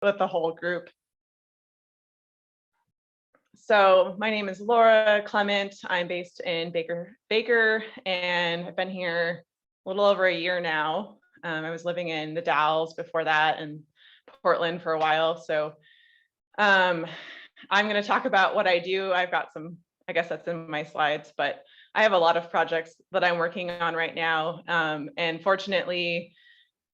with the whole group. So my name is Laura Klement. I'm based in Baker, and I've been here a little over a year now. I was living in the Dalles before that and Portland for a while. So I'm going to talk about what I do. I've got some, I guess that's in my slides, but I have a lot of projects that I'm working on right now. And fortunately,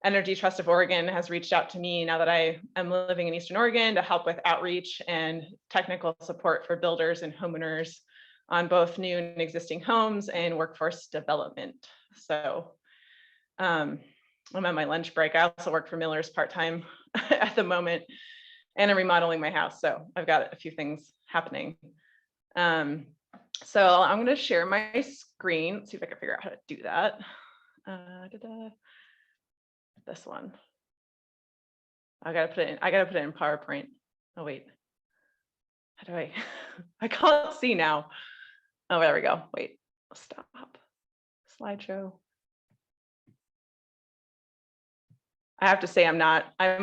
Energy Trust of Oregon has reached out to me now that I am living in Eastern Oregon to help with outreach and technical support for builders and homeowners on both new and existing homes and workforce development. So I'm on my lunch break. I also work for Miller's part-time at the moment, and I'm remodeling my house. So I've got a few things happening. So I'm going to share my screen. Let's see if I can figure out how to do that. This one. I gotta put it in PowerPoint. Oh wait. How do I can't see now. Oh, there we go. Wait, stop. Slideshow. I have to say I'm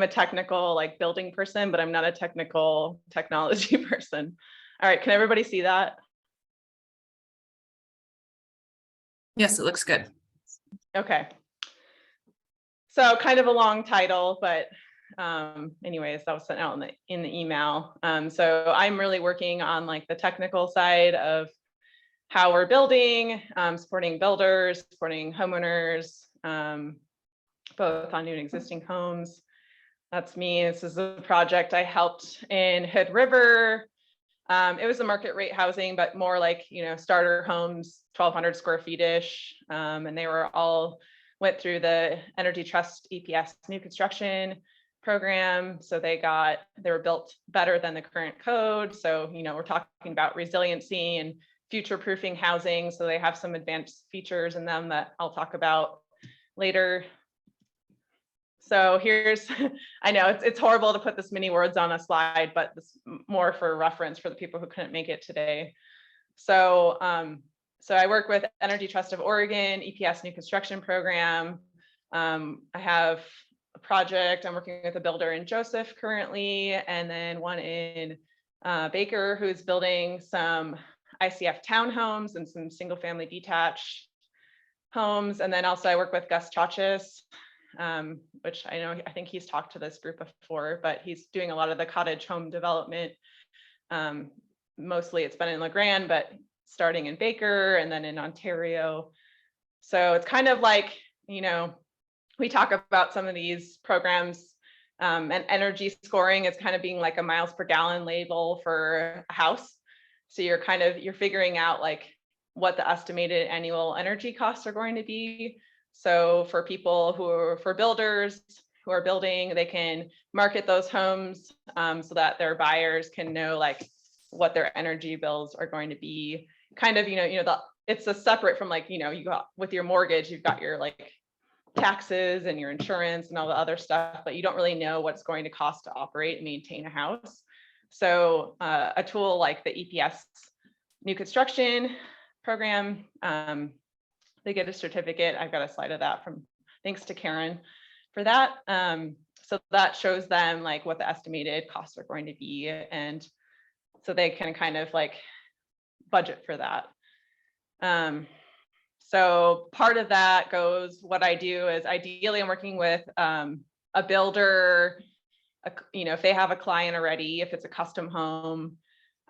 a technical like building person, but I'm not a technical technology person. All right, can everybody see that? Yes, it looks good. Okay. So kind of a long title, but anyways, that was sent out in the email. So I'm really working on like the technical side of how we're building, supporting builders, supporting homeowners, both on new and existing homes. That's me. This is a project I helped in Hood River. It was a market rate housing, but more like, starter homes, 1,200 square feet-ish. And they were all went through the Energy Trust EPS new construction program. So they were built better than the current code. So, we're talking about resiliency and future-proofing housing. So they have some advanced features in them that I'll talk about later. So here's, I know it's horrible to put this many words on a slide, but this more for reference for the people who couldn't make it today. So, so I work with Energy Trust of Oregon, EPS new construction program. I have a project, I'm working with a builder in Joseph currently, and then one in Baker who's building some ICF townhomes and some single family detached homes. And then also I work with Gus Chachis, which I think he's talked to this group before, but he's doing a lot of the cottage home development. Mostly it's been in LeGrand, but starting in Baker and then in Ontario. So it's kind of like, we talk about some of these programs and energy scoring is kind of being like a miles per gallon label for a house. So you're figuring out like what the estimated annual energy costs are going to be. So for for builders who are building, they can market those homes so that their buyers can know like what their energy bills are going to be. Kind of, it's a separate from like, you got with your mortgage, you've got your like taxes and your insurance and all the other stuff, but you don't really know what's going to cost to operate and maintain a house. So a tool like the EPS new construction program, they get a certificate. I've got a slide of that thanks to Karen for that. So that shows them like what the estimated costs are going to be. And so they can kind of like budget for that. So part of that what I do is ideally I'm working with a builder, if they have a client already, if it's a custom home,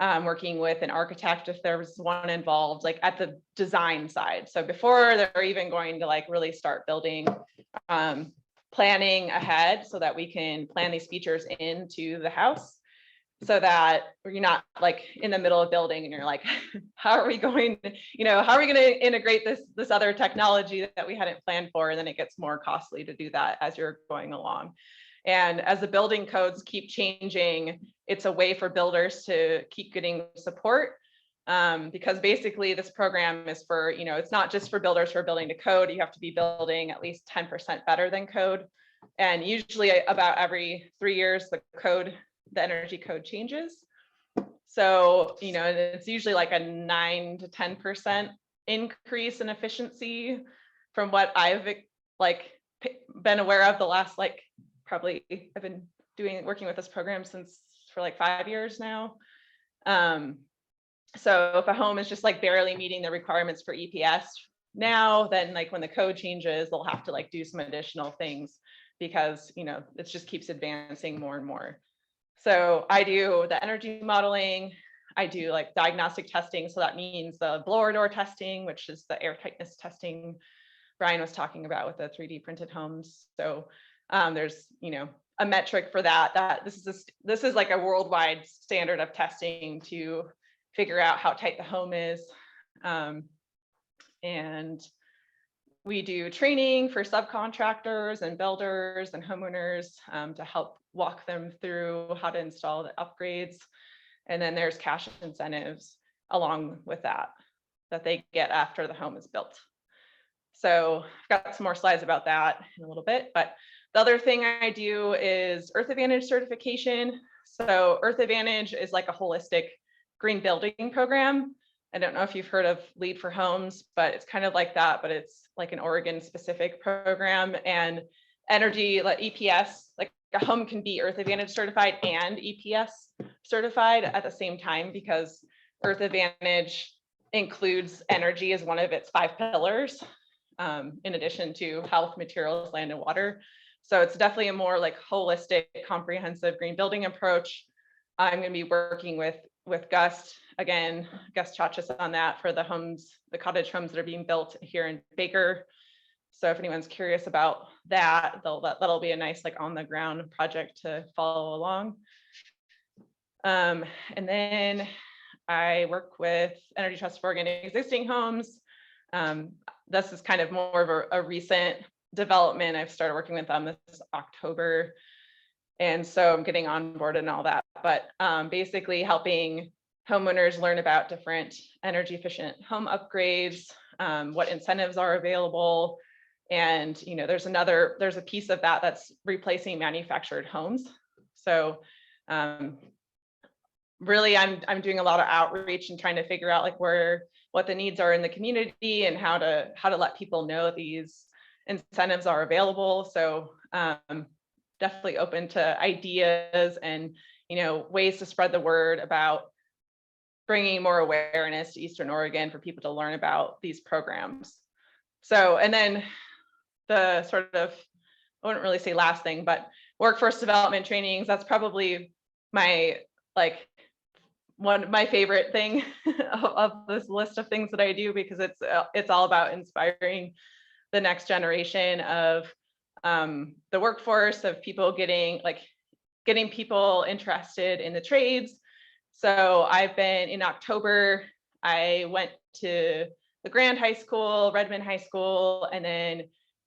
working with an architect if there's one involved, like at the design side. So before they're even going to like really start building, planning ahead so that we can plan these features into the house so that you're not like in the middle of building and you're like, how are we going to integrate this other technology that we hadn't planned for? And then it gets more costly to do that as you're going along. And as the building codes keep changing, it's a way for builders to keep getting support because basically this program is for, it's not just for builders who are building to code. You have to be building at least 10% better than code. And usually about every 3 years, the energy code changes. So, it's usually like a 9 to 10% increase in efficiency from what I've been aware of the last, probably I've been working with this program for like 5 years now. So if a home is just like barely meeting the requirements for EPS now, then like when the code changes, they'll have to like do some additional things because, you know, it just keeps advancing more and more. So I do the energy modeling. I do like diagnostic testing. So that means the blower door testing, which is the air tightness testing Brian was talking about with the 3D printed homes. So there's, you know, a metric for that this is like a worldwide standard of testing to figure out how tight the home is. And we do training for subcontractors and builders and homeowners to help walk them through how to install the upgrades. And then there's cash incentives along with that they get after the home is built. So I've got some more slides about that in a little bit, but the other thing I do is Earth Advantage certification. So Earth Advantage is like a holistic green building program. I don't know if you've heard of Lead for Homes, but it's kind of like that, but it's like an Oregon specific program. And energy, like EPS, like a home can be Earth Advantage certified and EPS certified at the same time, because Earth Advantage includes energy as one of its 5 pillars, in addition to health, materials, land, and water. So it's definitely a more like holistic, comprehensive green building approach. I'm going to be working with Gus again, Gus Chachas on that for the homes, the cottage homes that are being built here in Baker. So if anyone's curious about that, that'll be a nice like on the ground project to follow along. And then I work with Energy Trust of Oregon existing homes. This is kind of more of a recent development. I've started working with them this October. And so I'm getting on board and all that, but basically helping homeowners learn about different energy efficient home upgrades, what incentives are available. And, you know, there's a piece of that that's replacing manufactured homes. So really I'm doing a lot of outreach and trying to figure out like what the needs are in the community and how to let people know these incentives are available. So definitely open to ideas and, you know, ways to spread the word about bringing more awareness to Eastern Oregon for people to learn about these programs. So, and then the sort of, I wouldn't really say last thing, but workforce development trainings, that's probably my my favorite thing of this list of things that I do, because it's all about inspiring the next generation of the workforce, of people getting people interested in the trades. So I've been in October, I went to the Grand High School, Redmond High School, and then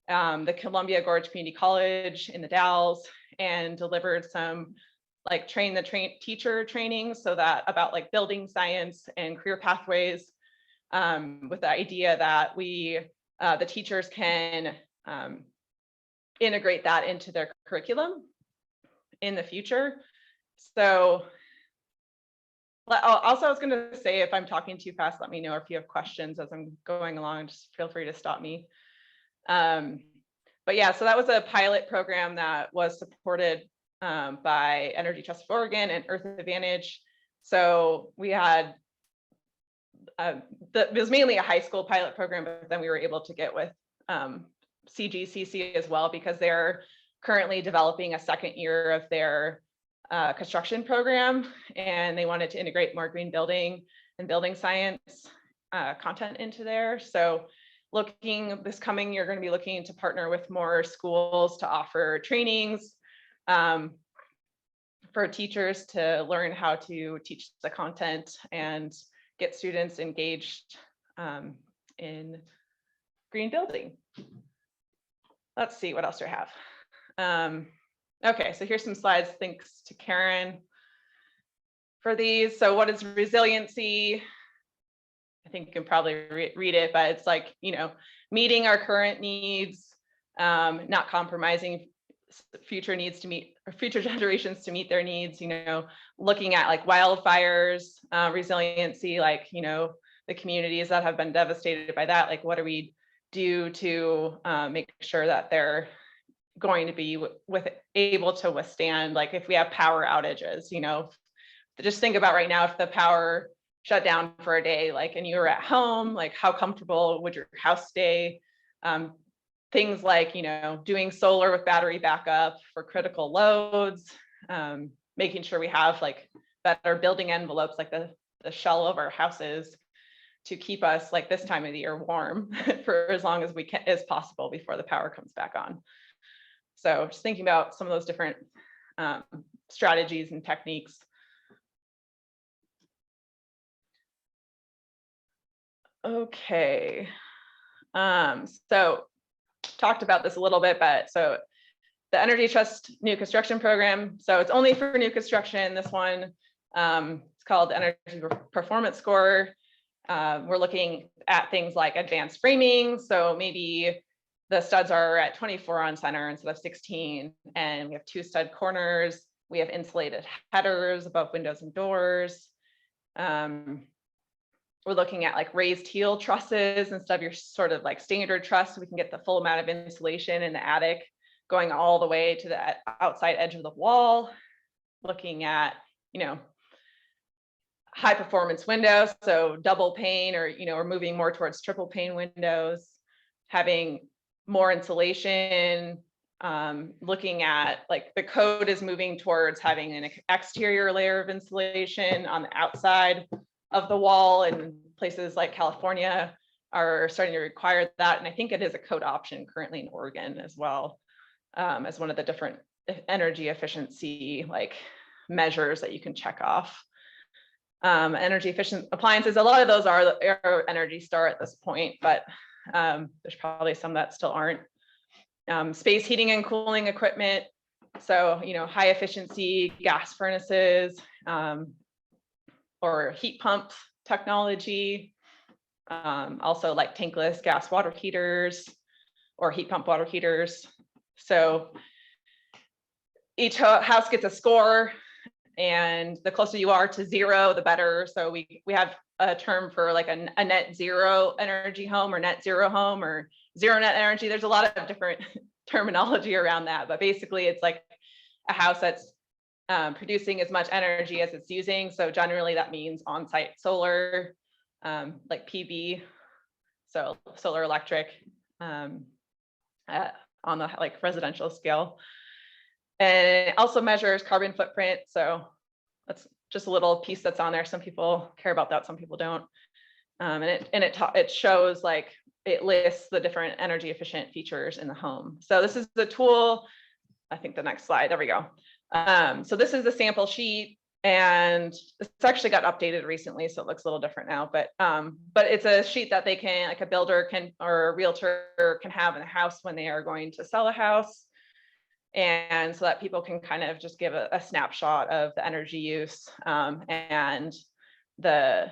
the Columbia Gorge Community College in the Dalles, and delivered some like teacher training, so that about like building science and career pathways, with the idea that the teachers can integrate that into their curriculum in the future. So also, I was going to say, if I'm talking too fast, let me know. If you have questions as I'm going along, just feel free to stop me. But yeah, so that was a pilot program that was supported by Energy Trust of Oregon and Earth Advantage. So we had, it was mainly a high school pilot program, but then we were able to get with CGCC as well, because they're currently developing a second year of their construction program, and they wanted to integrate more green building and building science content into there. So this coming year, going to be looking to partner with more schools to offer trainings for teachers to learn how to teach the content and get students engaged in green building. Let's see, what else do I have? Okay, so here's some slides. Thanks to Karen for these. So what is resiliency? I think you can probably read it, but it's like, you know, meeting our current needs, not compromising future generations to meet their needs, you know, looking at like wildfires, resiliency, like, you know, the communities that have been devastated by that, like what do we do to make sure that they're going to be with able to withstand, like if we have power outages, just think about right now, if the power shut down for a day, like, and you were at home, like how comfortable would your house stay? Things like, doing solar with battery backup for critical loads, making sure we have like better building envelopes, like the shell of our houses, to keep us like this time of the year warm for as long as we can as possible before the power comes back on. So just thinking about some of those different strategies and techniques. Okay. So talked about this a little bit, but so the Energy Trust new construction program. So it's only for new construction. This one, it's called Energy Performance Score. We're looking at things like advanced framing. So maybe the studs are at 24 on center instead of 16, and we have 2 stud corners. We have insulated headers above windows and doors. We're looking at like raised heel trusses instead of your sort of like standard truss, so we can get the full amount of insulation in the attic going all the way to the outside edge of the wall. Looking at, high performance windows, so double pane, or we're moving more towards triple pane windows, having more insulation. Looking at like the code is moving towards having an exterior layer of insulation on the outside of the wall, and places like California are starting to require that. And I think it is a code option currently in Oregon as well, as one of the different energy efficiency like measures that you can check off. Energy efficient appliances, a lot of those are Energy Star at this point, but there's probably some that still aren't. Space heating and cooling equipment, so high efficiency gas furnaces, or heat pump technology, also like tankless gas water heaters or heat pump water heaters. So each house gets a score, and the closer you are to 0, the better. So we have a term for like a net zero energy home, or net zero home, or zero net energy. There's a lot of different terminology around that, but basically it's like a house that's producing as much energy as it's using. So generally that means on-site solar, like PV, so solar electric, on the like residential scale. And it also measures carbon footprint. So that's just a little piece that's on there. Some people care about that, some people don't. And it shows, like, it lists the different energy efficient features in the home. So this is the tool. I think the next slide, there we go. So this is the sample sheet, and it's actually got updated recently, so it looks a little different now, but it's a sheet that they can, like a builder can, or a realtor can have in a house when they are going to sell a house. And so that people can kind of just give a snapshot of the energy use, and the,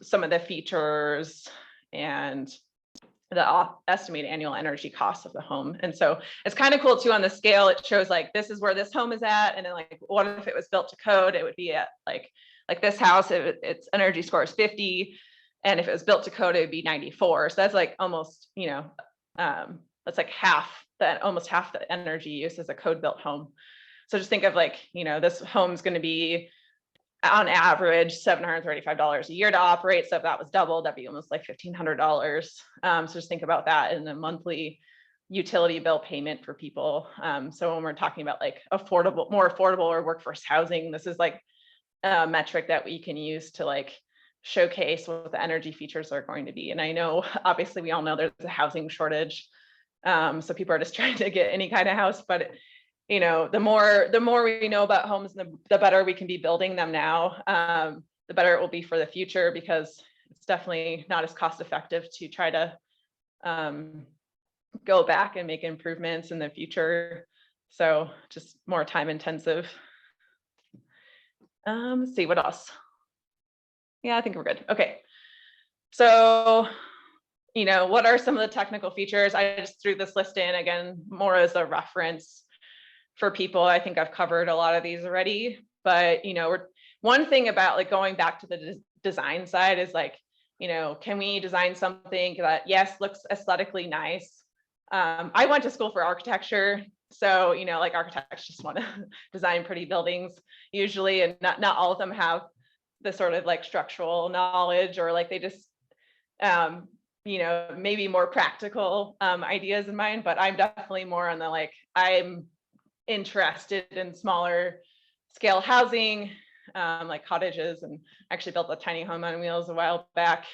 some of the features and the estimated annual energy costs of the home. And so it's kind of cool too, on the scale, it shows like, this is where this home is at. And then like, what if it was built to code? It would be at like this house, its energy score is 50. And if it was built to code, it would be 94. So that's like almost, that's like almost half the energy use as a code built home. So just think of like, this home's going to be on average $735 a year to operate. So if that was double, that'd be almost like $1,500. So just think about that in the monthly utility bill payment for people. So when we're talking about like more affordable or workforce housing, this is like a metric that we can use to like showcase what the energy features are going to be. And I know, obviously we all know there's a housing shortage. So people are just trying to get any kind of house, but the more we know about homes, the better we can be building them now. The better it will be for the future, because it's definitely not as cost effective to try to go back and make improvements in the future. So just more time intensive. Let's see what else. Yeah, I think we're good. Okay. So, what are some of the technical features? I just threw this list in again, more as a reference for people. I think I've covered a lot of these already, but one thing about like going back to the design side is like, can we design something that, yes, looks aesthetically nice? I went to school for architecture, So, like architects just want to design pretty buildings usually, and not all of them have the sort of like structural knowledge, or like they just, maybe more practical ideas in mind. But I'm definitely more on the like, I'm interested in smaller scale housing, like cottages, and actually built a tiny home on wheels a while back.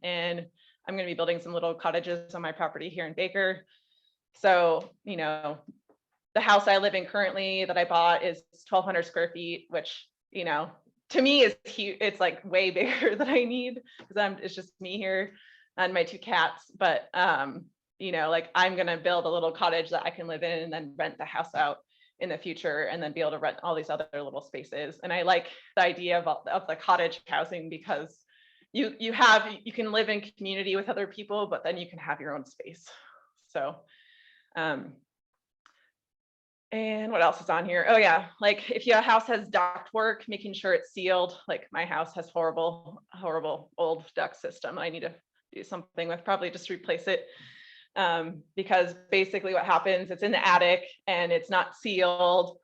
And I'm going to be building some little cottages on my property here in Baker. So, the house I live in currently that I bought is 1,200 square feet, which, to me is huge. It's like way bigger than I need, because it's just me here and my 2 cats. But, like I'm going to build a little cottage that I can live in and then rent the house out in the future, and then be able to rent all these other little spaces. And I like the idea of the cottage housing, because you can live in community with other people, but then you can have your own space. So, and what else is on here? Oh yeah, like if your house has duct work, making sure it's sealed. Like my house has horrible old duct system. I need to do something with, probably just replace it. Because basically what happens, it's in the attic and it's not sealed.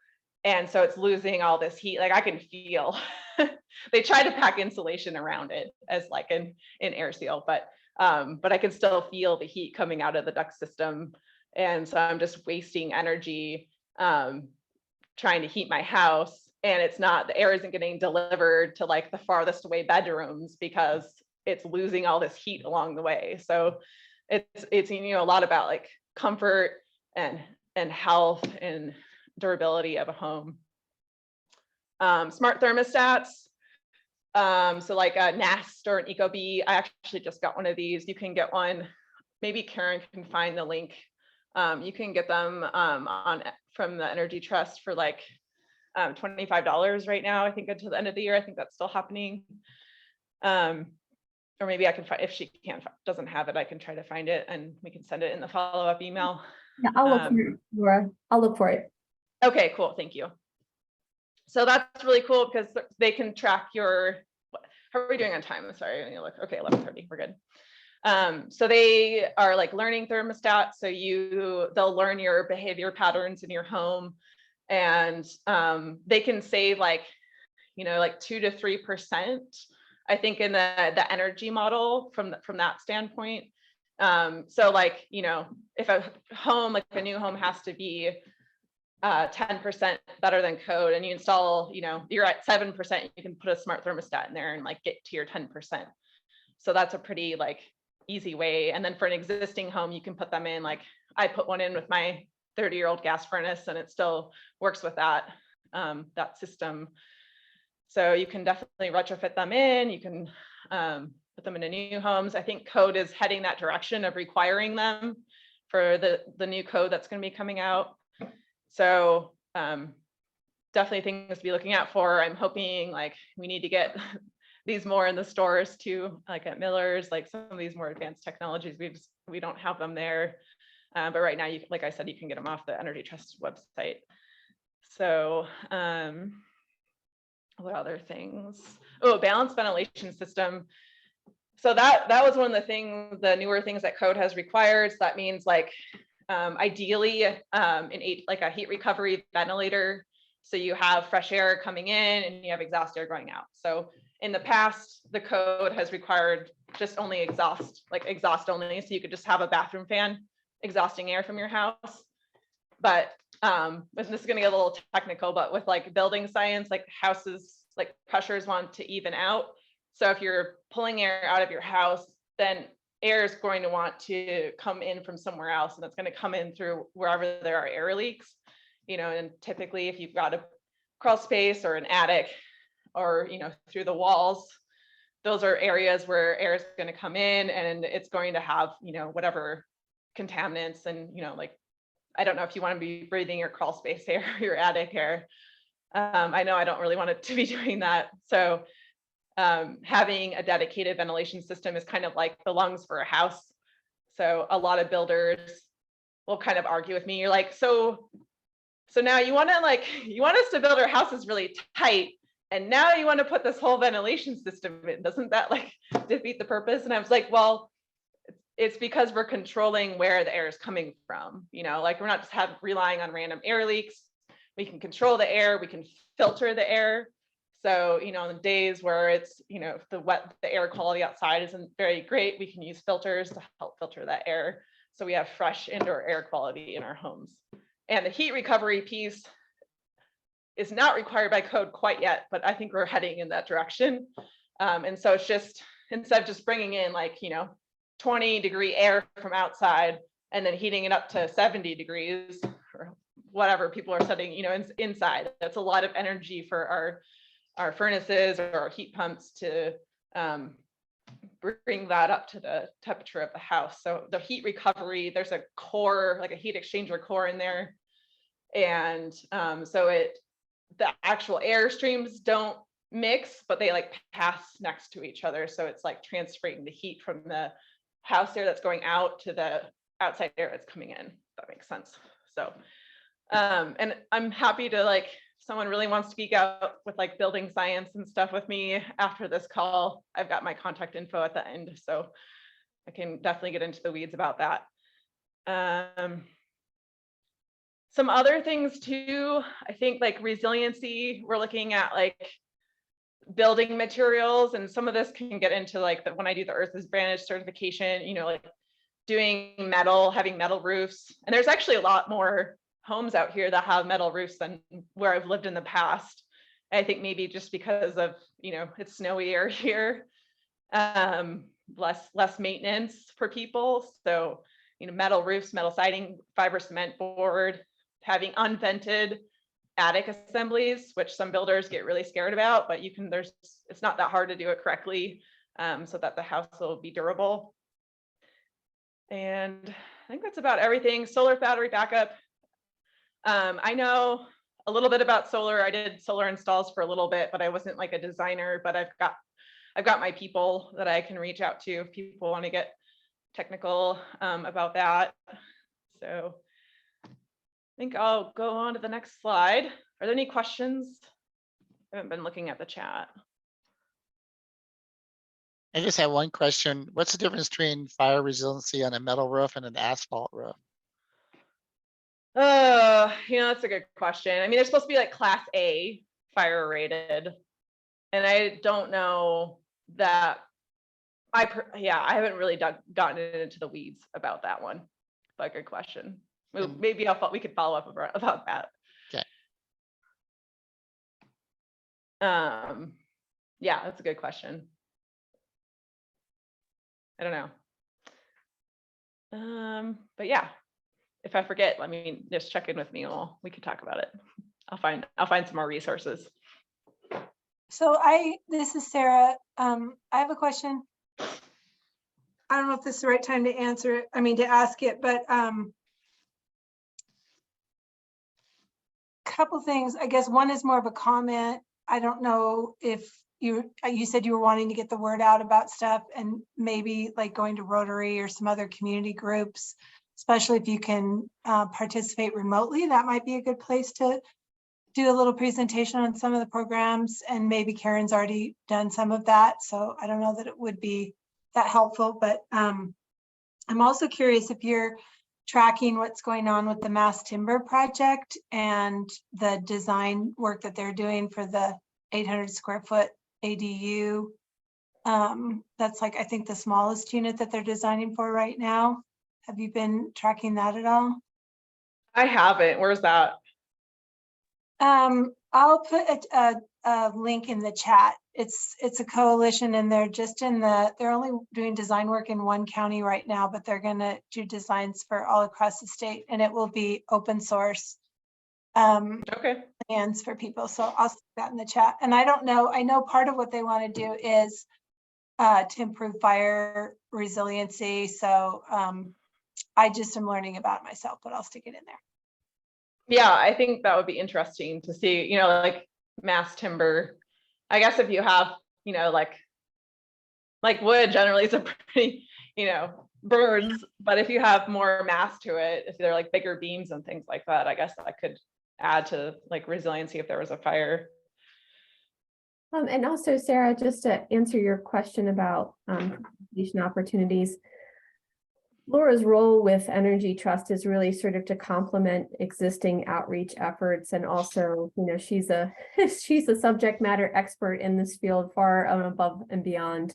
And so it's losing all this heat. Like I can feel, they try to pack insulation around it as like an air seal, but I can still feel the heat coming out of the duct system. And so I'm just wasting energy trying to heat my house, and the air isn't getting delivered to like the farthest away bedrooms because it's losing all this heat along the way. So it's a lot about like comfort and health and durability of a home. Smart thermostats. So like a Nest or an Ecobee. I actually just got one of these. You can get one. Maybe Karen can find the link. You can get them from the Energy Trust for like $25 right now, I think, until the end of the year. I think that's still happening. Or maybe I can find, if she doesn't have it, I can try to find it and we can send it in the follow-up email. Yeah, I'll look for it, Laura. I'll look for it. Okay, cool. Thank you. So that's really cool because they can track your, how are we doing on time? I'm sorry. Let me look. Okay, 11:30. We're good. So they are like learning thermostats. So they'll learn your behavior patterns in your home, and they can save like 2 to 3%, I think, in the energy model from that standpoint. So like, if a home, like a new home, has to be 10% better than code, and you install, you're at 7%, you can put a smart thermostat in there and like get to your 10%. So that's a pretty like easy way. And then for an existing home, you can put them in, like I put one in with my 30-year-old gas furnace, and it still works with that system. So you can definitely retrofit them in. You can put them into new homes. I think code is heading that direction of requiring them for the new code that's going to be coming out. So definitely things to be looking out for. I'm hoping like we need to get these more in the stores too, like at Miller's, like some of these more advanced technologies. We don't have them there. But right now, like I said, you can get them off the Energy Trust website. So what other things? Oh, balanced ventilation system. So that was one of the newer things that code has required. So that means like ideally like a heat recovery ventilator. So you have fresh air coming in and you have exhaust air going out. So in the past, the code has required just only exhaust only. So you could just have a bathroom fan exhausting air from your house. But this is going to get a little technical, but with like building science, like houses, like pressures want to even out. So if you're pulling air out of your house, then air is going to want to come in from somewhere else, and it's going to come in through wherever there are air leaks. And typically if you've got a crawl space or an attic, or through the walls, those are areas where air is going to come in, and it's going to have whatever contaminants, and like, I don't know if you want to be breathing your crawl space air or your attic air. I know I don't really want it to be doing that. So having a dedicated ventilation system is kind of like the lungs for a house. So a lot of builders will kind of argue with me. You're like, so now you want us to build our houses really tight, and now you want to put this whole ventilation system in. Doesn't that like defeat the purpose? And I was like, well, it's because we're controlling where the air is coming from, like we're not just relying on random air leaks. We can control the air, we can filter the air. So, in the days where it's, if the air quality outside isn't very great, we can use filters to help filter that air. So we have fresh indoor air quality in our homes. And the heat recovery piece is not required by code quite yet, but I think we're heading in that direction. And so it's just, instead of just bringing in 20-degree air from outside and then heating it up to 70 degrees or whatever people are setting, inside. That's a lot of energy for our furnaces or our heat pumps to bring that up to the temperature of the house. So the heat recovery, there's a core, like a heat exchanger core in there. And so the actual air streams don't mix, but they pass next to each other. So it's transferring the heat from the house air that's going out to the outside air that's coming in. If that makes sense. So, and I'm happy to if someone really wants to geek out with building science and stuff with me after this call, I've got my contact info at the end. So I can definitely get into the weeds about that. Some other things too, I think resiliency, we're looking at building materials, and some of this can get into when I do the Earth is Advantage certification, doing metal, having metal roofs. And there's actually a lot more homes out here that have metal roofs than where I've lived in the past. I think maybe just because of, it's snowier here, less maintenance for people. So, metal roofs, metal siding, fiber cement board, having unvented attic assemblies, which some builders get really scared about, but it's not that hard to do it correctly, so that the house will be durable. And I think that's about everything. Solar battery backup. I know a little bit about solar. I did solar installs for a little bit, but I wasn't a designer, but I've got my people that I can reach out to if people want to get technical about that. So I think I'll go on to the next slide. Are there any questions? I haven't been looking at the chat. I just have one question. What's the difference between fire resiliency on a metal roof and an asphalt roof? That's a good question. I mean, they're supposed to be Class A fire rated, and I don't know that. I haven't really gotten into the weeds about that one, but good question. Maybe we could follow up about that. Okay. Yeah, that's a good question. I don't know. But yeah, if I forget, just check in with me and we could talk about it. I'll find some more resources. So this is Sarah. I have a question. I don't know if this is the right time to answer it. To ask it, but couple things. I guess one is more of a comment. I don't know if you said you were wanting to get the word out about stuff, and maybe going to Rotary or some other community groups, especially if you can participate remotely. That might be a good place to do a little presentation on some of the programs, and maybe Karen's already done some of that. So I don't know that it would be that helpful, but I'm also curious if you're tracking what's going on with the mass timber project and the design work that they're doing for the 800 square foot ADU. That's I think the smallest unit that they're designing for right now. Have you been tracking that at all? I haven't. Where's that? I'll put a link in the chat. It's a coalition, and they're only doing design work in one county right now, but they're going to do designs for all across the state, and it will be open source plans for people. So I'll stick that in the chat. And I don't know, I know part of what they want to do is to improve fire resiliency. So I just am learning about it myself, but I'll stick it in there. Yeah, I think that would be interesting to see, mass timber. I guess if you have, wood generally is a pretty, burns, but if you have more mass to it, if they're bigger beams and things like that, I guess that could add to resiliency if there was a fire. And also, Sarah, just to answer your question about participation opportunities, Laura's role with Energy Trust is really sort of to complement existing outreach efforts, and also, she's a she's a subject matter expert in this field, far above and beyond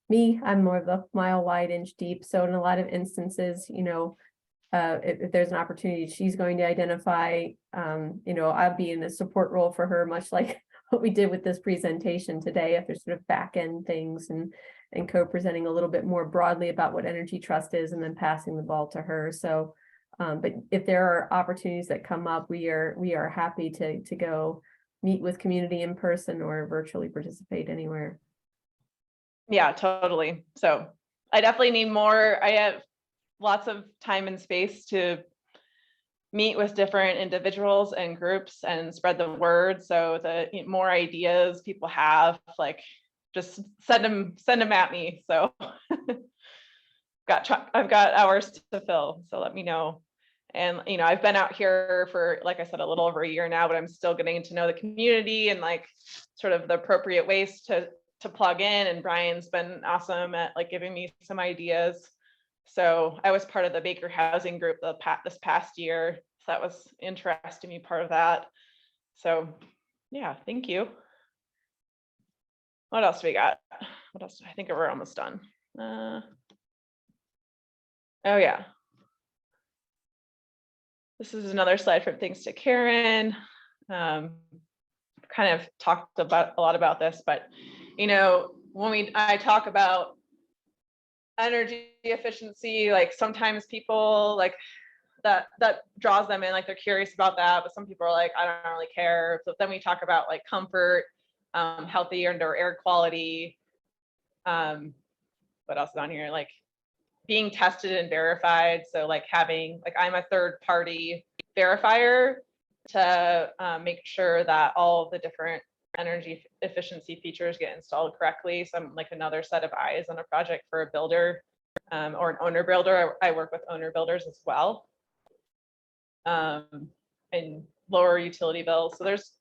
me. I'm more of the mile wide, inch deep. So in a lot of instances, if there's an opportunity she's going to identify, I'll be in a support role for her, much like what we did with this presentation today, if there's sort of back end things and co-presenting a little bit more broadly about what Energy Trust is, and then passing the ball to her. So, but if there are opportunities that come up, we are happy to go meet with community in person or virtually participate anywhere. Yeah, totally. So I definitely need more. I have lots of time and space to meet with different individuals and groups and spread the word. So the more ideas people have, like, just send them at me. So I've got hours to fill, so let me know. And I've been out here for, like I said, a little over a year now, but I'm still getting to know the community and like sort of the appropriate ways to plug in. And Brian's been awesome at like giving me some ideas. So I was part of the Baker Housing Group this past year. So that was interesting to be part of that. So yeah, thank you. What else do we got? What else? I think we're almost done. Oh yeah. This is another slide from Thanks to Karen. Kind of talked about a lot about this, but when I talk about energy efficiency, like sometimes people like that draws them in, like they're curious about that, but some people are like, I don't really care. So then we talk about like comfort, healthy indoor air quality. What else is on here? Like being tested and verified. So like having, like I'm a third party verifier to make sure that all of the different energy efficiency features get installed correctly. So I'm like another set of eyes on a project for a builder or an owner builder. I work with owner builders as well. And lower utility bills. So there's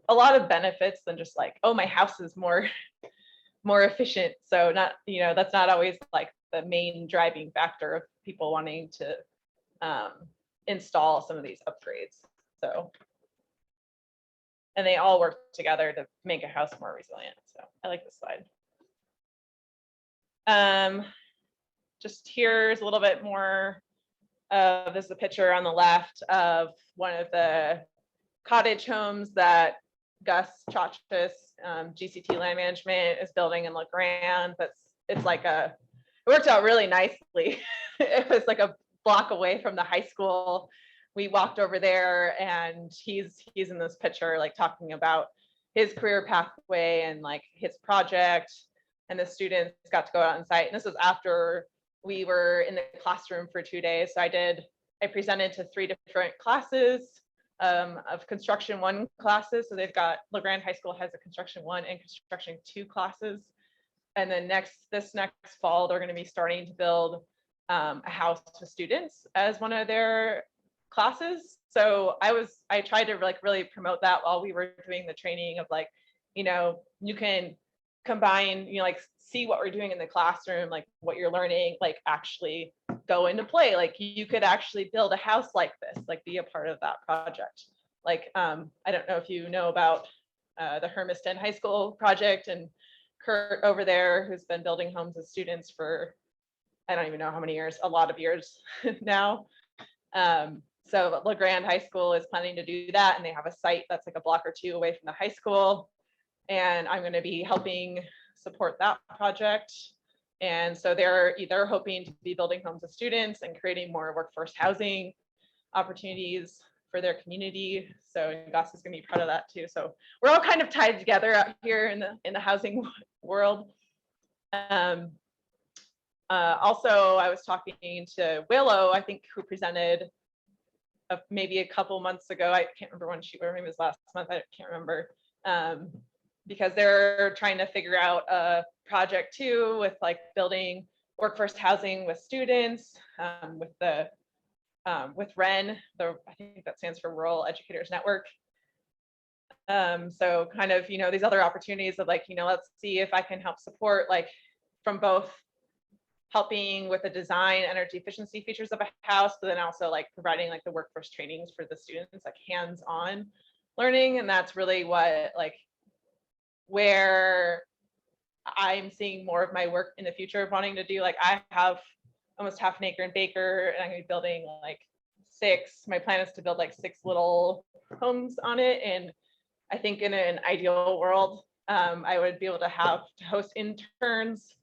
a lot of benefits than just like, oh, my house is more efficient. So not, that's not always like the main driving factor of people wanting to install some of these upgrades. So, and they all work together to make a house more resilient. So I like this slide. Just here's a little bit more. This is a picture on the left of one of the cottage homes that Gus Chachis, GCT Land Management, is building in LeGrand. It's like it worked out really nicely. It was like a block away from the high school. We walked over there, and he's in this picture, like talking about his career pathway and like his project, and the students got to go out on site. And this was after we were in the classroom for 2 days. So I presented to 3 different classes of construction 1 classes. So they've got LeGrand High School has a construction 1 and construction 2 classes. And then this next fall, they're going to be starting to build a house for students as one of their classes. So I tried to like really promote that while we were doing the training of like, you can combine, like see what we're doing in the classroom, like what you're learning, like actually go into play. Like you could actually build a house like this, like be a part of that project. Like, I don't know if you know about the Hermiston High School project, and Kurt over there, who's been building homes with students for, I don't even know how many years, a lot of years now. So LeGrand High School is planning to do that, and they have a site that's like a block or 2 away from the high school. And I'm going to be helping support that project. And so they're either hoping to be building homes with students and creating more workforce housing opportunities for their community. So Gus is going to be part of that too. So we're all kind of tied together out here in the housing world. Also, I was talking to Willow, I think, who presented maybe a couple months ago. I can't remember when or maybe it was last month. I can't remember. Because they're trying to figure out a project too with like building workforce housing with students, with REN, I think that stands for Rural Educators Network. So kind of, these other opportunities of like, let's see if I can help support like from both helping with the design energy efficiency features of a house, but then also like providing like the workforce trainings for the students, like hands-on learning. And that's really what like where I'm seeing more of my work in the future of wanting to do. Like I have almost half an acre in Baker, and I'm gonna be building like my plan is to build like 6 little homes on it. And I think in an ideal world, I would be able to host interns,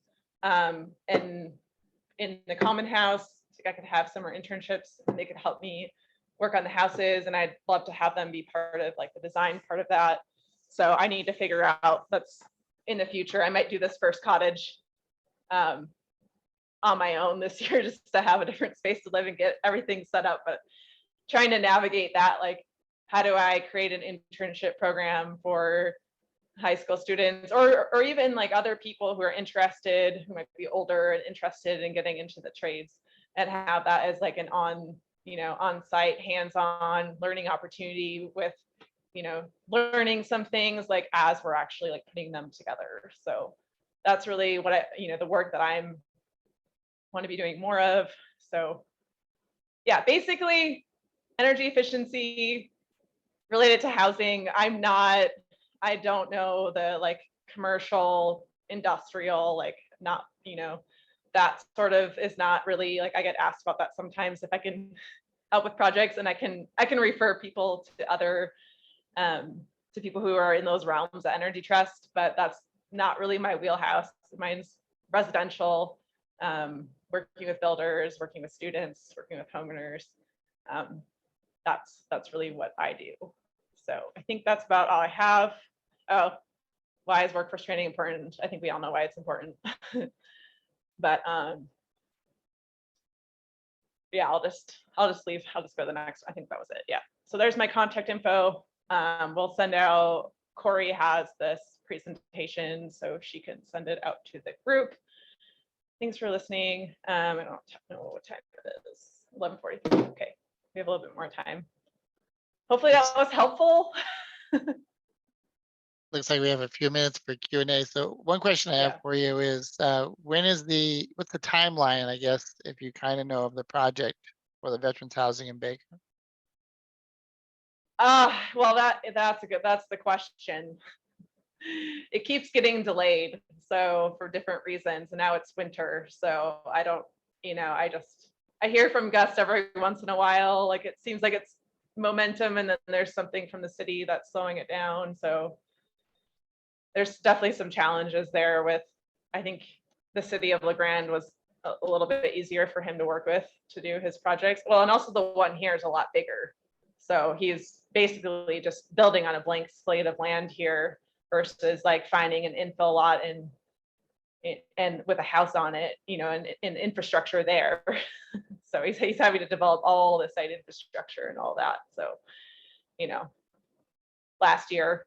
and in the common house, I could have summer internships and they could help me work on the houses. And I'd love to have them be part of like the design part of that. So I need to figure out, that's in the future. I might do this first cottage on my own this year, just to have a different space to live and get everything set up. But trying to navigate that, like, how do I create an internship program for high school students, or even like other people who are interested, who might be older and interested in getting into the trades, and have that as like an on-site, hands-on learning opportunity with, learning some things like as we're actually like putting them together. So that's really what the work that I'm want to be doing more of. So yeah, basically energy efficiency related to housing. I don't know the like commercial, industrial, like not, that sort of is not really like, I get asked about that sometimes if I can help with projects, and I can refer people to other to people who are in those realms at Energy Trust, but that's not really my wheelhouse. Mine's residential, working with builders, working with students, working with homeowners. That's really what I do. So I think that's about all I have. Oh, why is workforce training important? I think we all know why it's important. But yeah, I'll just leave. I'll just go to the next. I think that was it. Yeah. So there's my contact info. We'll send out, Corey has this presentation, so she can send it out to the group. Thanks for listening. I don't know what time it is. 11:43. Okay, we have a little bit more time. Hopefully that was helpful. Looks like we have a few minutes for Q&A. So one question I have for you is, what's the timeline, I guess, if you kind of know, of the project for the veterans housing in Baker? Well, that's the question. It keeps getting delayed, so for different reasons, and now it's winter, so I don't, I hear from Gus every once in a while, like it seems like it's momentum, and then there's something from the city that's slowing it down. So there's definitely some challenges there with, I think the city of LeGrand was a little bit easier for him to work with to do his projects. Well, and also the one here is a lot bigger. So he's basically just building on a blank slate of land here versus like finding an infill lot and with a house on it, and infrastructure there. So he's having to develop all the site infrastructure and all that. So, last year.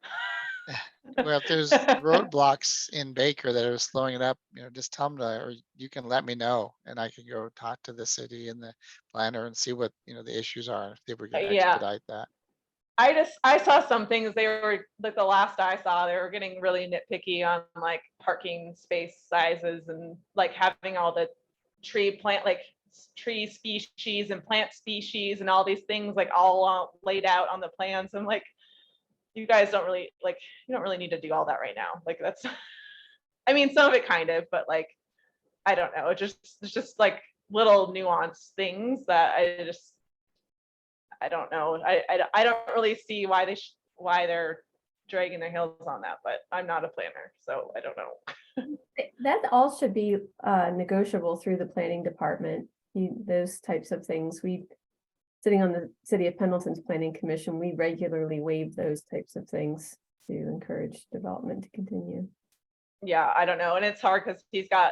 Well, if there's roadblocks in Baker that are slowing it up, just tell them or you can let me know, and I can go talk to the city and the planner and see what, the issues are, if we can expedite that. I saw some things, they were like, the last I saw, they were getting really nitpicky on like parking space sizes and like having all the tree species and plant species and all these things like all laid out on the plans. I'm like, you guys don't really you don't really need to do all that right now. Like that's, I mean, some of it kind of, but like, I don't know. It's just like little nuanced things that I don't know. I don't really see why they're dragging their heels on that, but I'm not a planner, so I don't know. That all should be negotiable through the planning department. Those types of things. Sitting on the City of Pendleton's Planning Commission, we regularly waive those types of things to encourage development to continue. Yeah, I don't know. And it's hard because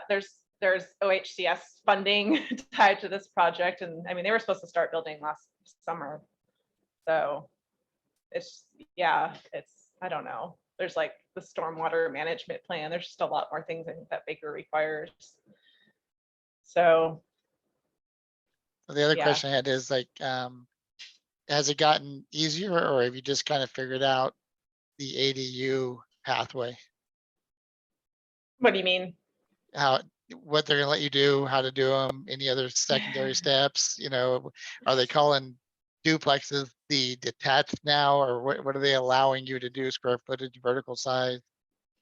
there's OHCS funding tied to this project. And I mean, they were supposed to start building last summer. So I don't know. There's like the stormwater management plan. There's just a lot more things I think that Baker requires. So the other question I had is like, has it gotten easier, or have you just kind of figured out the ADU pathway? What do you mean? How what they're gonna let you do, how to do them, any other secondary steps, are they calling duplexes the detached now, or what are they allowing you to do, square footage, vertical size?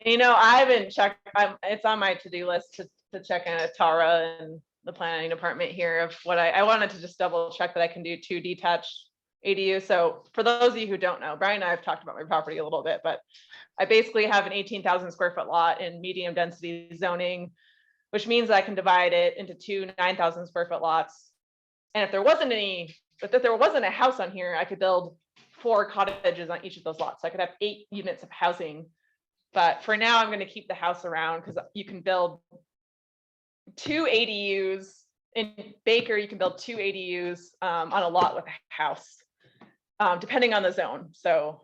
I haven't checked, it's on my to-do list to check in with Tara and the planning department here of what I wanted to just double check that I can do 2 detached ADUs. So for those of you who don't know, Brian and I have talked about my property a little bit, but I basically have an 18,000 square foot lot in medium density zoning, which means I can divide it into 2 9,000 square foot lots. And if there wasn't a house on here, I could build 4 cottages on each of those lots. So I could have 8 units of housing. But for now, I'm going to keep the house around because you can build 2 ADUs in Baker. You can build 2 ADUs on a lot with a house, depending on the zone. So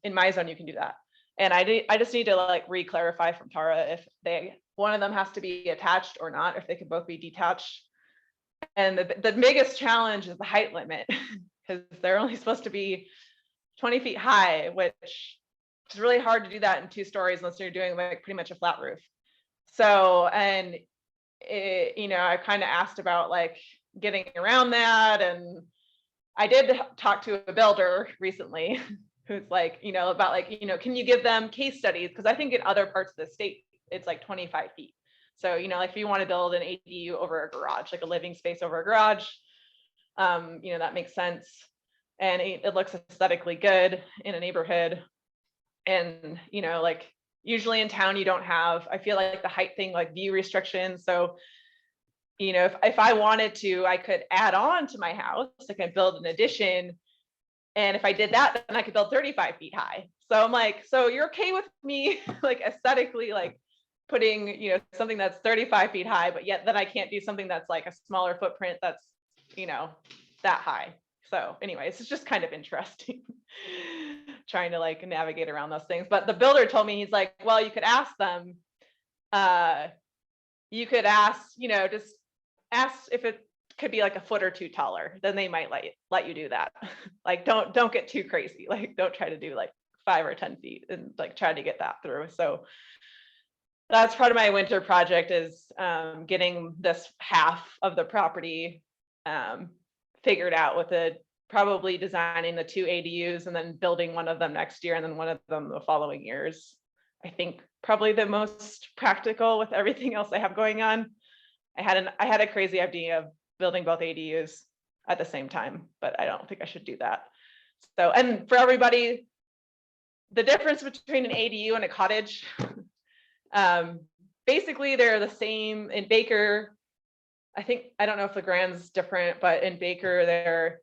in my zone, you can do that. And I just need to like re-clarify from Tara if one of them has to be attached or not, if they could both be detached. And the biggest challenge is the height limit because they're only supposed to be 20 feet high, which is really hard to do that in 2 stories unless you're doing like pretty much a flat roof. So, and I kind of asked about like getting around that. And I did talk to a builder recently who's like, about like, can you give them case studies? Because I think in other parts of the state, it's like 25 feet. So, like if you want to build an ADU over a garage, like a living space over a garage, that makes sense. And it looks aesthetically good in a neighborhood. And, like usually in town, you don't have, I feel like the height thing, like view restrictions. So, if I wanted to, I could add on to my house, I could build an addition. And if I did that, then I could build 35 feet high. So I'm like, so you're okay with me like aesthetically, like putting, something that's 35 feet high, but yet then I can't do something that's like a smaller footprint that's, that high. So anyways, it's just kind of interesting trying to like navigate around those things. But the builder told me, he's like, well, you could ask them, just ask if it could be like a foot or 2 taller, then they might let you do that. Like, don't get too crazy. Like, don't try to do like 5 or 10 feet and like try to get that through. So that's part of my winter project is getting this half of the property figured out with probably designing the 2 ADUs and then building one of them next year and then one of them the following years. I think probably the most practical with everything else I have going on. I had a crazy idea of building both ADUs at the same time, but I don't think I should do that. So, and for everybody, the difference between an ADU and a cottage, basically they're the same. In Baker, I don't know if LeGrand's different, but in Baker, they're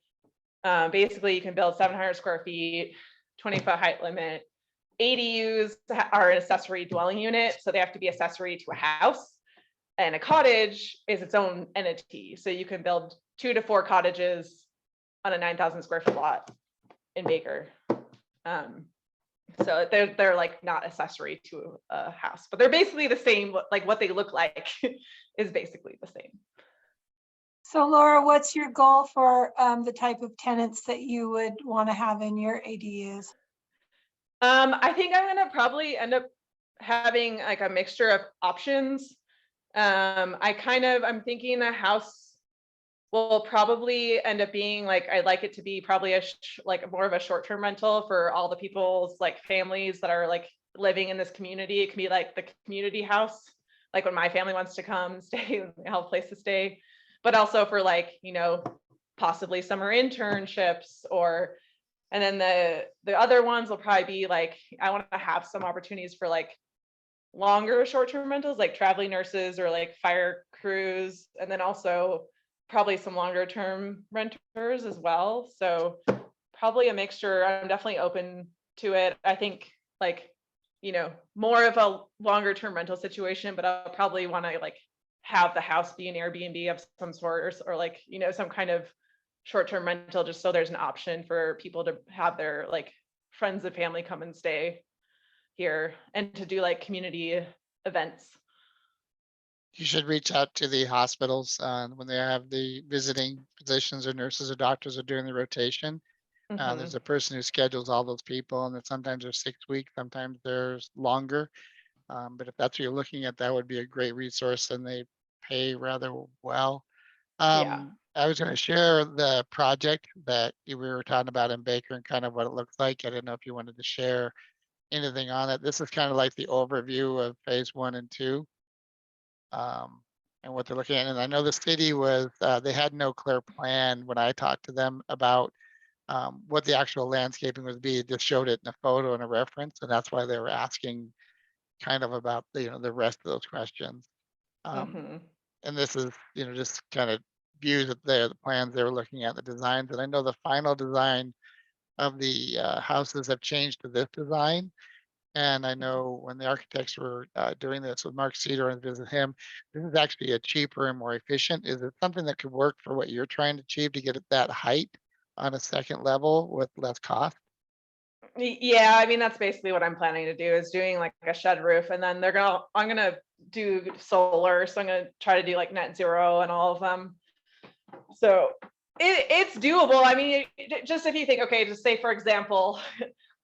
basically you can build 700 square feet, 20-foot height limit. ADUs are an accessory dwelling unit, so they have to be accessory to a house. And a cottage is its own entity. So you can build 2 to 4 cottages on a 9,000 square foot lot in Baker. So they're like not accessory to a house, but they're basically the same. Like what they look like is basically the same. So Laura, what's your goal for the type of tenants that you would want to have in your ADUs? I think I'm gonna probably end up having like a mixture of options. I'm thinking the house will probably end up being like, I'd like it to be probably like more of a short-term rental for all the people's like families that are like living in this community. It can be like the community house, like when my family wants to come stay, have a place to stay, but also for like, possibly summer internships and then the other ones will probably be like, I want to have some opportunities for like longer short-term rentals, like traveling nurses or like fire crews, and then also probably some longer term renters as well. So probably a mixture. I'm definitely open to it. I think like, more of a longer term rental situation, but I'll probably want to like have the house be an Airbnb of some sort or like, some kind of short-term rental, just so there's an option for people to have their like friends and family come and stay here and to do like community events. You should reach out to the hospitals when they have the visiting physicians or nurses or doctors are doing the rotation. There's Mhm. a person who schedules all those people, and then sometimes they're 6 weeks, sometimes there's longer. But if that's what you're looking at, that would be a great resource, and they pay rather well. Yeah. I was going to share the project that we were talking about in Baker and kind of what it looks like. I didn't know if you wanted to share anything on it. This is kind of like the overview of phase 1 and 2, and what they're looking at. And I know the city was, they had no clear plan when I talked to them about what the actual landscaping would be. It just showed it in a photo and a reference, and that's why they were asking kind of about the, the rest of those questions. Hmm. And this is, just kind of views of the plans they were looking at, the designs. And I know the final design of the houses have changed to this design. And I know when the architects were doing this with Mark Cedar and visit him, this is actually a cheaper and more efficient. Is it something that could work for what you're trying to achieve to get at that height on a second level with less cost? Yeah, I mean, that's basically what I'm planning to do, is doing like a shed roof, and then I'm gonna do solar. So I'm gonna try to do like net zero and all of them. So it's doable. I mean, just if you think, okay, just say for example,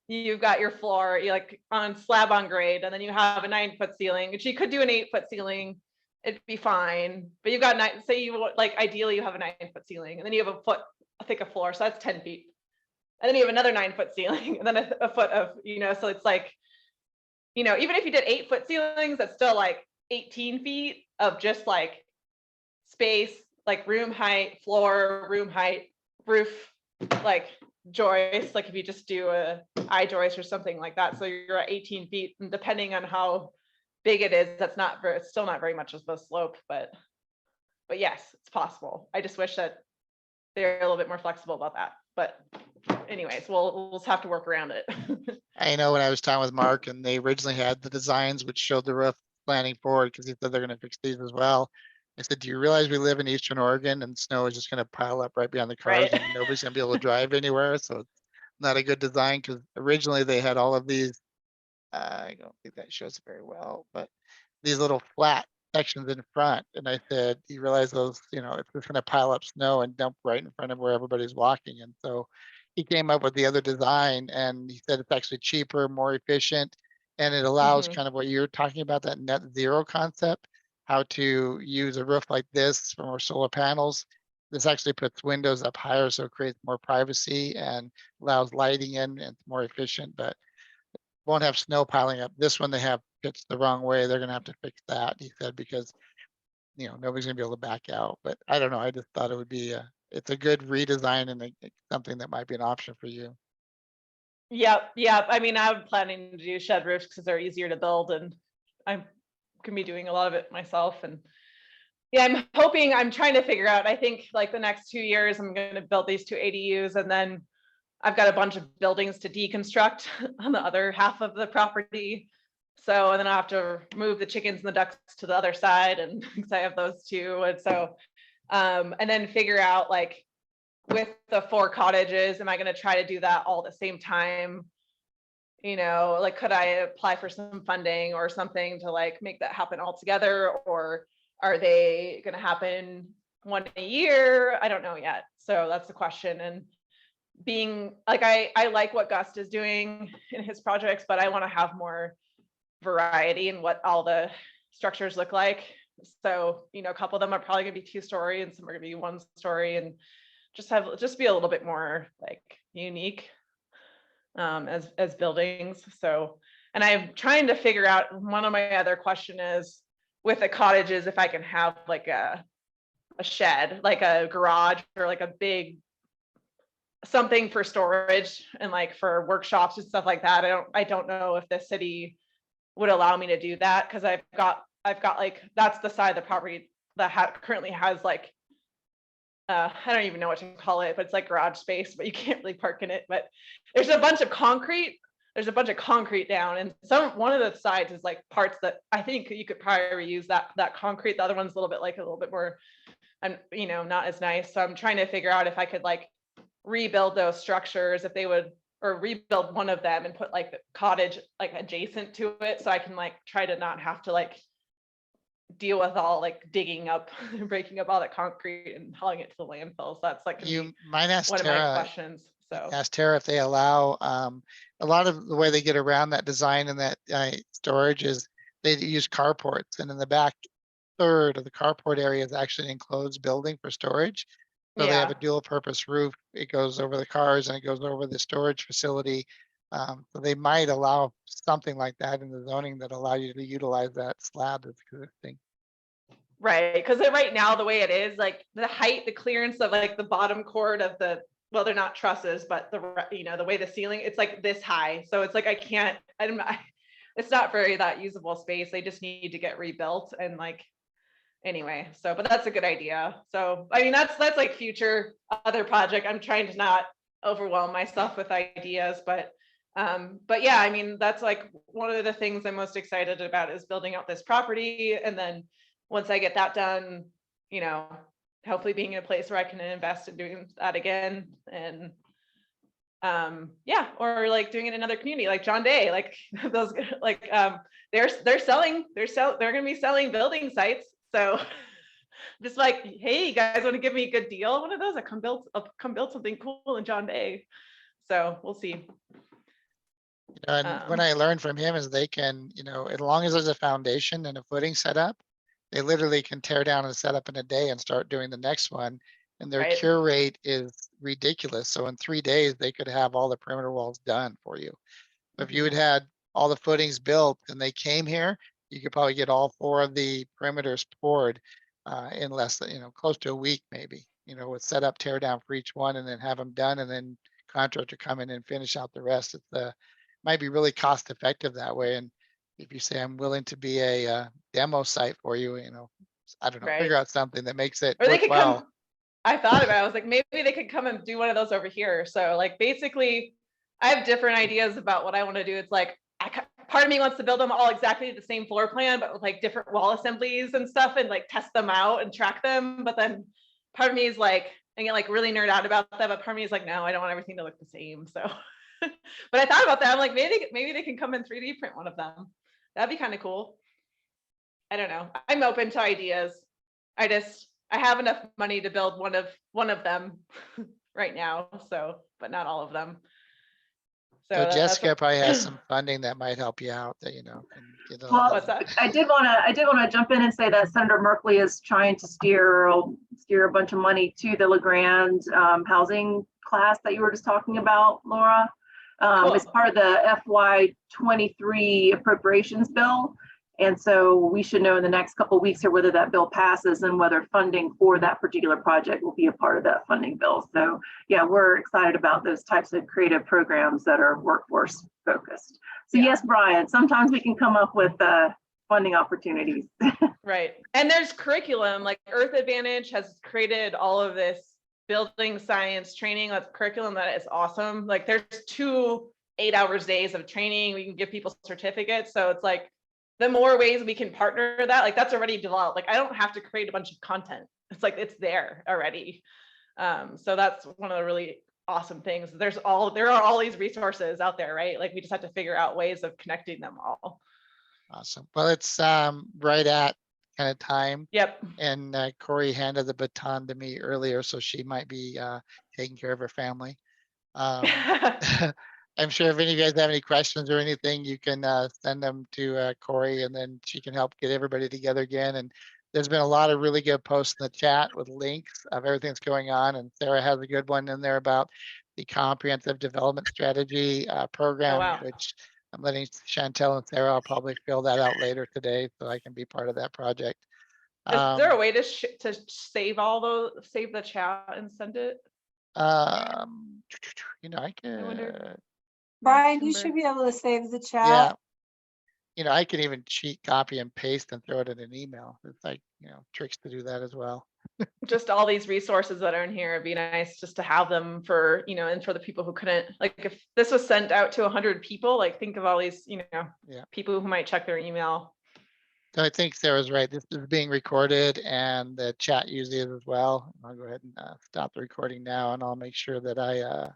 you've got your floor, you like on slab on grade, and then you have a 9-foot ceiling, which you could do an 8-foot ceiling, it'd be fine. But you've got say you like ideally you have a 9-foot ceiling, and then you have a foot thick of floor, so that's 10 feet. And then you have another 9-foot ceiling, and then a foot of, so it's like, even if you did 8-foot ceilings, that's still like 18 feet of just like space, like room height, floor, room height, roof, like joist, like if you just do a eye joist or something like that. So you're at 18 feet, and depending on how big it is, it's still not very much of a slope, but yes, it's possible. I just wish that they're a little bit more flexible about that. But anyways, we'll just have to work around it. I know when I was talking with Mark, and they originally had the designs which showed the roof planning forward, because he said they're going to fix these as well. I said, do you realize we live in Eastern Oregon and snow is just going to pile up right behind the cars Right. and nobody's going to be able to drive anywhere? So it's not a good design, because originally they had all of these, I don't think that shows it very well, but these little flat sections in front. And I said, you realize those, it's just going to pile up snow and dump right in front of where everybody's walking. And so he came up with the other design, and he said it's actually cheaper, more efficient, and it allows Mhm. kind of what you're talking about, that net zero concept, how to use a roof like this from our solar panels. This actually puts windows up higher, so it creates more privacy and allows lighting in, and it's more efficient, but won't have snow piling up. This one they have pitched the wrong way. They're gonna have to fix that, he said, because nobody's gonna be able to back out. But I don't know. I just thought it would be it's a good redesign, and something that might be an option for you. Yep, yep. I mean, I'm planning to do shed roofs because they're easier to build, and I'm gonna be doing a lot of it myself. And yeah, I'm trying to figure out, I think like the next 2 years, I'm gonna build these 2 ADUs, and then I've got a bunch of buildings to deconstruct on the other half of the property. So, and then I have to move the chickens and the ducks to the other side, and because I have those too. And so, and then figure out like with the 4 cottages, am I going to try to do that all at the same time? Like could I apply for some funding or something to like make that happen all together, or are they going to happen one a year? I don't know yet. So that's the question. And being like, I like what Gust is doing in his projects, but I want to have more variety in what all the structures look like. So, a couple of them are probably gonna be 2-story and some are gonna be 1-story, and just be a little bit more like unique as buildings. So, and I'm trying to figure out, one of my other question is with the cottages, if I can have like a shed, like a garage or like a big something for storage and like for workshops and stuff like that. I don't know if the city would allow me to do that, because I've got like, that's the side of the property that currently has like I don't even know what to call it, but it's like garage space, but you can't really park in it. But there's a bunch of concrete. There's a bunch of concrete down, and one of the sides is like parts that I think you could probably reuse that concrete. The other one's a little bit more, and not as nice. So I'm trying to figure out if I could like rebuild those structures, if they would, or rebuild one of them and put like the cottage like adjacent to it, so I can like try to not have to like deal with all like digging up breaking up all the concrete and hauling it to the landfill. So that's like gonna You be might ask one of my Tara. questions. So Ask Tara if they allow a lot of the way they get around that design and that storage is they use carports, and in the back third of the carport area is actually an enclosed building for storage. So they have Yeah. a dual purpose roof. It goes over the cars and it goes over the storage facility. So they might allow something like that in the zoning that allow you to utilize that slab as existing. Right, because right now, the way it is, like the height, the clearance of like the bottom chord of the, well, they're not trusses, but the way the ceiling, it's like this high. So it's like, it's not very that usable space. They just need to get rebuilt and like, anyway, so, but that's a good idea. So, I mean, that's like future other project. I'm trying to not overwhelm myself with ideas, but yeah, I mean, that's like one of the things I'm most excited about is building out this property. And then once I get that done, hopefully being in a place where I can invest in doing that again. And yeah, or like doing it in another community like John Day, like those, like they're gonna be selling building sites. So just like, hey, you guys want to give me a good deal? One of those, I'll come build something cool in John Day. So we'll see. And what I learned from him is they can, as long as there's a foundation and a footing set up, they literally can tear down and set up in a day and start doing the next one. And their Right. cure rate is ridiculous. So in 3 days, they could have all the perimeter walls done for you. If you had all the footings built and they came here, you could probably get all 4 of the perimeters poured in less than, close to a week, maybe, with set up, tear down for each one and then have them done and then contractor come in and finish out the rest. Might be really cost effective that way. And if you say, I'm willing to be a demo site for you, I don't know, Right. figure out something that makes it Or they work could well. come, I thought about it, I was like, maybe they could come and do one of those over here. So like, basically, I have different ideas about what I want to do. It's like, part of me wants to build them all exactly the same floor plan, but with like different wall assemblies and stuff and like test them out and track them. But then part of me is like, and get like really nerd out about that. But part of me is like, no, I don't want everything to look the same. So, but I thought about that. I'm like, maybe they can come and 3D print one of them. That'd be kind of cool. I don't know. I'm open to ideas. I have enough money to build one of them right now. So, but not all of them. So that's Jessica what- probably has some funding that might help you out that, can get a Well, little. What's that? I did want to jump in and say that Senator Merkley is trying to steer a bunch of money to the LeGrand housing class that you were just talking about, Laura. Cool. It's part of the FY23 appropriations bill. And so we should know in the next couple of weeks or whether that bill passes and whether funding for that particular project will be a part of that funding bill. So yeah, we're excited about those types of creative programs that are workforce focused. So yes, Brian, sometimes we can come up with funding opportunities. Right. And there's curriculum, like Earth Advantage has created all of this building science training with curriculum that is awesome. Like there's 2 8-hour days of training. We can give people certificates. So it's like, the more ways we can partner that, like that's already developed. Like I don't have to create a bunch of content. It's like, it's there already. So that's one of the really awesome things. There are all these resources out there, right? Like we just have to figure out ways of connecting them all. Awesome. Well, it's right at kind of time. Yep. And Corey handed the baton to me earlier, so she might be taking care of her family. I'm sure if any of you guys have any questions or anything, you can send them to Corey and then she can help get everybody together again. And there's been a lot of really good posts in the chat with links of everything that's going on. And Sarah has a good one in there about the comprehensive development strategy program, wow. which I'm letting Chantel and Sarah, I'll probably fill that out later today so I can be part of that project. Is there a way to save save the chat and send it? I I can, wonder. Brian, you should be able to save the yeah. chat. I can even cheat, copy and paste and throw it in an email. It's like, tricks to do that as well. Just all these resources that are in here, it'd be nice just to have them for, and for the people who couldn't, like if this was sent out to 100 people, like think of all these, people who might check their email. So I think Sarah's right. This is being recorded and the chat usually is as well. I'll go ahead and stop the recording now and I'll make sure that I